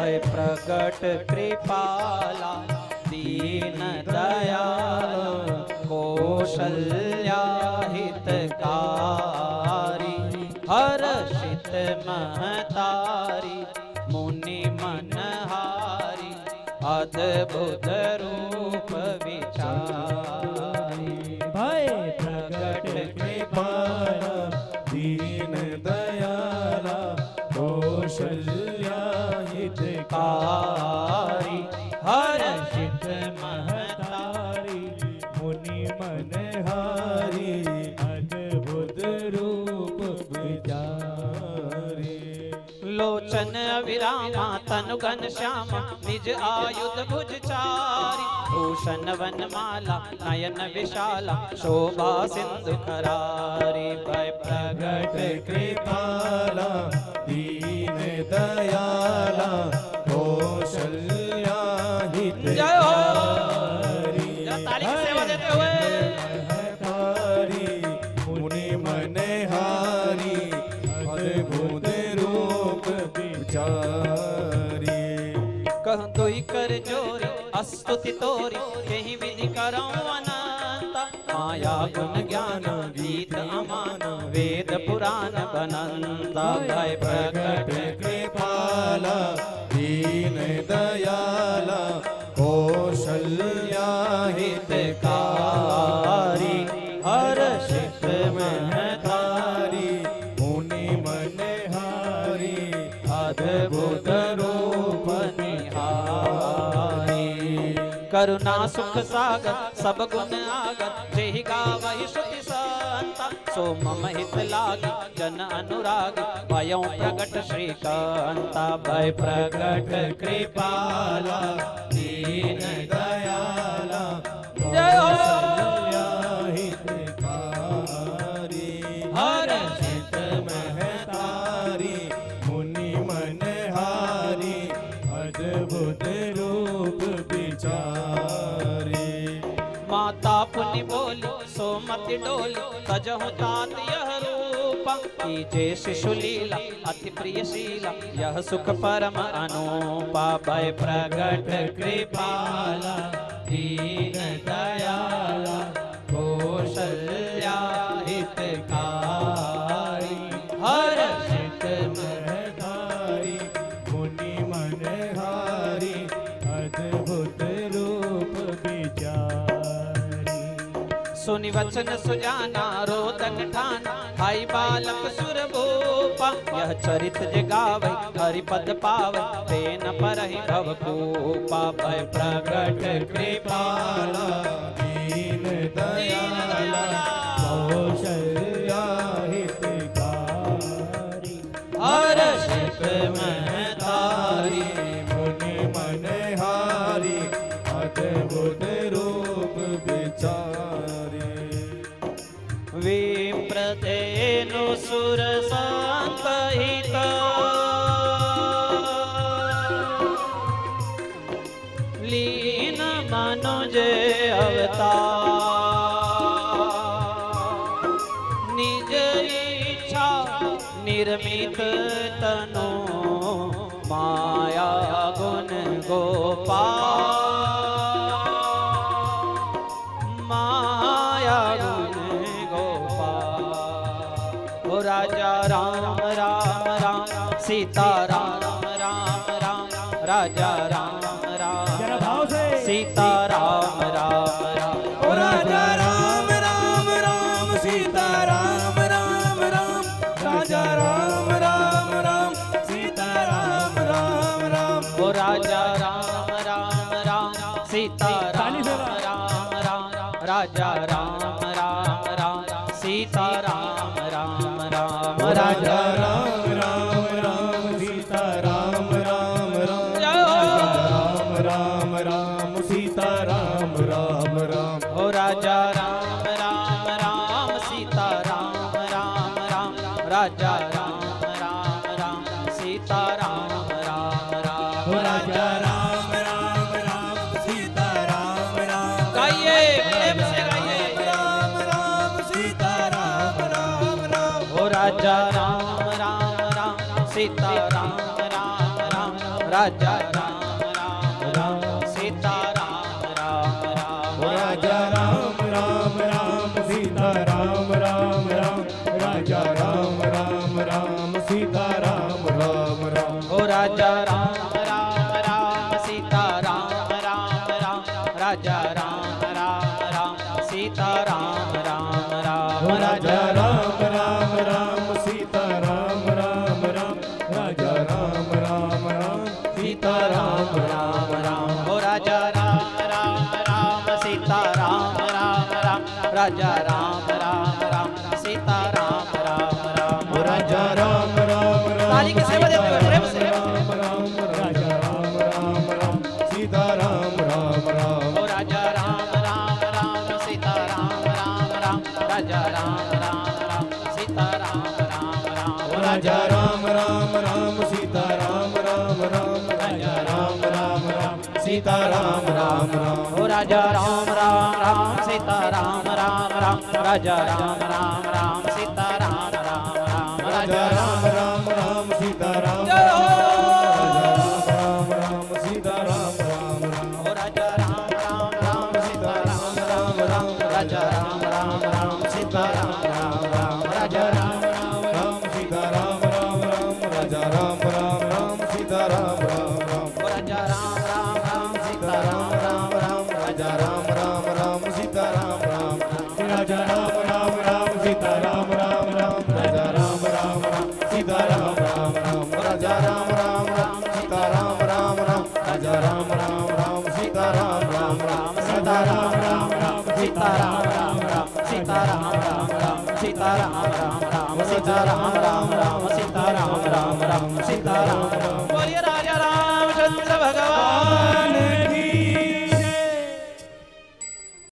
भय प्रगट कृपाला दीन दयाल कौशल्या हितकारी हर्षित महतारी मुनि मनहारी अद्भुत रूप विचारी भय प्रगट कृपाला दीन दयाला कौशल्या हितकारी हर्षित महतारी मुनि मनहारी अद्भुत रूप विचारी लोचन अविरामा तनु घनश्यामा निज आयुध भुजचारी भूषण वनमाला नयन विशाला शोभा सिंधु करारी भय प्रगट कृपाला दीन दयाला कौशल्या हितकारी ताली की सेवा देते हुए महतारी मुनि मनहारी अद्भुत रूप विचारी कहूँ तो ही कर जोरी स्तुति तोरी यही विधि करऊं अनंत माया गुण ज्ञान गीत अमान वेद पुराण बनंता भय प्रगट कृपाला दीन दयाला कौशल्या हितकारी हर्षित महतारी मुनि मनहारी अद्भुत रूप निहारी करुणा सुख सागर सब गुण आगर जेहि गावहि श्रुति संता सो मम हित लागी जन अनुरागी भयं प्रगट श्रीकांता भय प्रगट कृपाला दीन दयाला जय हो कौशल्या हितकारी हर्षित महतारी मुनि मनहारी अद्भुत रूप विचारी माता पुनि बोली सोमति डोली तजहु तात यह रूपा कीजे शिशु लीला अति प्रिय शीला यह सुख परम अनुपा भय प्रगट कृपाला दीन दयाला कौशल्या हितकारी हर्षित महतारी मुनि मनहारी अद्भुत रूप विचारी सुनि वचन सुजाना रोदन ठाना हाई बालक सुर भूपा यह चरित जे गावै हरिपद पावै तेन परहि भव कूपा भय प्रगट कृपाला दीन दयाला कौशल्या हितकारी हर्षित महतारी मुनि मनहारी अद्भुत रूप विचारी विप्रतेनु सुर संतहित लीन मनुज अवतार निज इच्छा निर्मित तनु माया गुण गोपाल माया गुण गोपाल ओ राजा राम राम राम सीता राम राम राम राजा राम राम सीता राम राम राम ओ राजा राम राम राम सीता राम राम राम राजा राम राम राम सीता राम राम राम ओ राजा राम राम राम सीता राम राम राम राजा राम राम राम सीता राम राम राम राजा राम राम राम सीता राम राम राम राम राम सीता राम राम राम ओ राजा राम राम राम सीता राम राम राम राजा राम राम राम सीता राम राम राम ओ राजा राम राम राम सीता राम राम गाइए प्रेम से गाइए राम राम सीता राम राम राम ओ राजा राम राम राम सीता राम राम राम राजा राम राम राम सीता राम राम राम राजा राम राम राम सीता राम राम राम राजा राम राम राम सीता राम राम राम ओ राजा राम राम राम सीता राम राम राम राजा राम राम राम सीता राम राम राम राजा राम राम राम सीता राम राम राम राजा राम राम राम सीता राम राम राम ओ राजा राम राम राम सीता राम राम राम राजा राम राम राम सीता राम राम राम राजा राम राम राम ताली की सेवा देते हुए प्रेम से राम राम राजा राम राम राम सीता राम राम राम ओ राजा राम राम राम सीता राम राम राम राजा राम राम राम सीता राम राम राम राजा राम राम राम सीता राम राम राम राजा राम राम राम सीता राम राम राम ओ राजा राम राम राम सीता राम राम राम राजा राम राम राम सीता राम राम राम राजा राम राम राम सीता राम जय हो। राम राम सीता राम राम राम ओ राजा राम राम राम सीता राम राम राम राजा राम राम राम सीता राम राम राम राजा राम राम राम सीता राम राम राम राजा राम राम राम सीता राम राम राम ओ राजा राम राम राम सीता राम राम राम राजा राम राम राम सीता राम राम राजा राम राम राम सीता राम राम राम राजा राम राम राम सीता राम राम राम राजा राम राम राम सीता राम राम राम राजा राम राम राम सीता राम राम राम सीता राम राम राम सीता राम राम राम सीता राम राम राम सीता राम राम राम सीता राम राम राम सीता राम राम राम सीता राम राम बोलिए राजा रामचंद्र भगवान